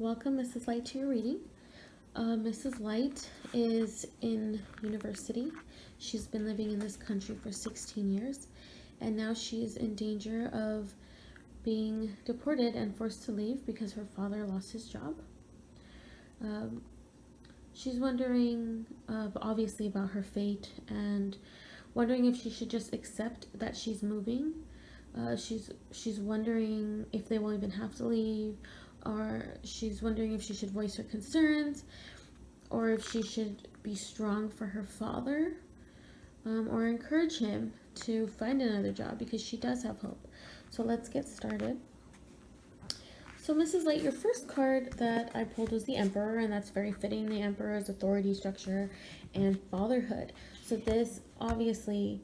Welcome, Mrs. Light, to your reading. Mrs. Light is in university. She's been living in this country for 16 years, and now she is in danger of being deported and forced to leave because her father lost his job. She's wondering, obviously, about her fate and wondering if she should just accept that she's moving. She's wondering if they will even have to leave, or she's wondering if she should voice her concerns, or if she should be strong for her father, or encourage him to find another job because she does have hope. So let's get started. So Mrs. Light, your first card that I pulled was the Emperor, and that's very fitting. The Emperor's authority, structure, and fatherhood. So this obviously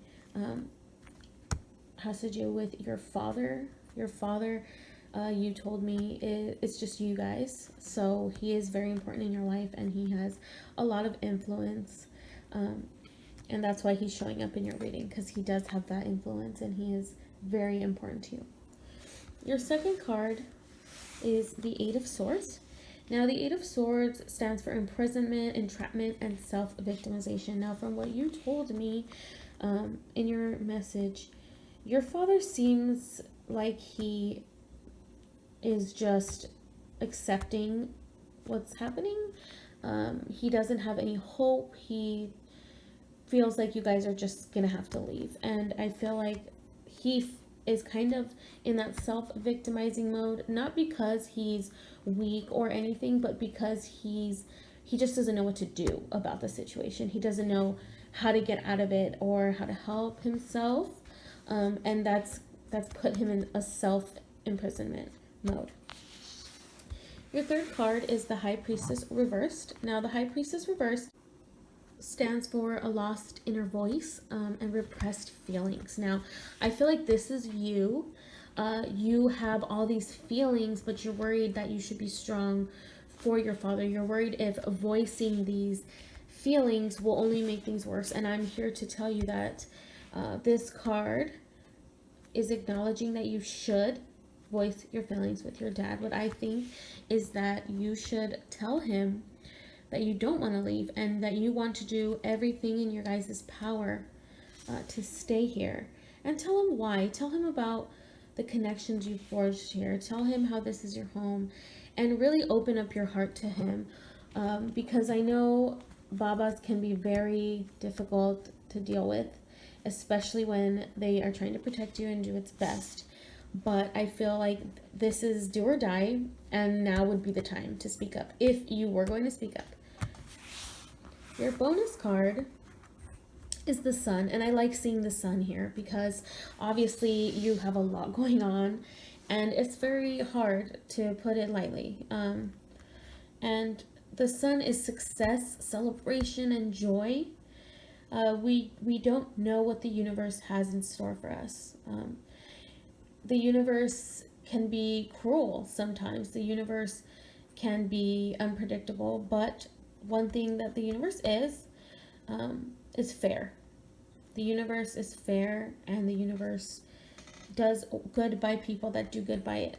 has to do with your father. Your father, you told me, it's just you guys. So he is very important in your life, and he has a lot of influence. And that's why he's showing up in your reading, because he does have that influence, and he is very important to you. Your second card is the Eight of Swords. Now, the Eight of Swords stands for imprisonment, entrapment, and self-victimization. Now, from what you told me in your message, your father seems like he is just accepting what's happening. He doesn't have any hope. He feels like you guys are just gonna have to leave. And I feel like he is kind of in that self-victimizing mode, not because he's weak or anything, but because he just doesn't know what to do about the situation. He doesn't know how to get out of it or how to help himself, and that's put him in a self-imprisonment mode. Your third card is the High Priestess reversed. Now, the High Priestess reversed stands for a lost inner voice and repressed feelings. Now, I feel like this is you. You have all these feelings, but you're worried that you should be strong for your father. You're worried if voicing these feelings will only make things worse. And I'm here to tell you that this card is acknowledging that you should voice your feelings with your dad. What I think is that you should tell him that you don't want to leave and that you want to do everything in your guys' power to stay here. And tell him why. Tell him about the connections you forged here. Tell him how this is your home, and really open up your heart to him, because I know Babas can be very difficult to deal with, especially when they are trying to protect you and do its best. But I feel like this is do or die, and now would be the time to speak up if you were going to speak up. Your bonus card is the Sun, and I like seeing the Sun here because obviously you have a lot going on, and it's very hard, to put it lightly. And the Sun is success, celebration, and joy. We don't know what the universe has in store for us. The universe can be cruel sometimes. The universe can be unpredictable, but one thing that the universe is fair. The universe is fair, and the universe does good by people that do good by it.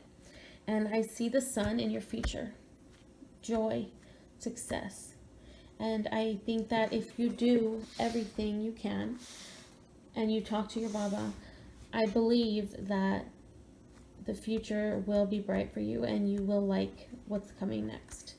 And I see the Sun in your future. Joy, success. And I think that if you do everything you can and you talk to your Baba, I believe that the future will be bright for you and you will like what's coming next.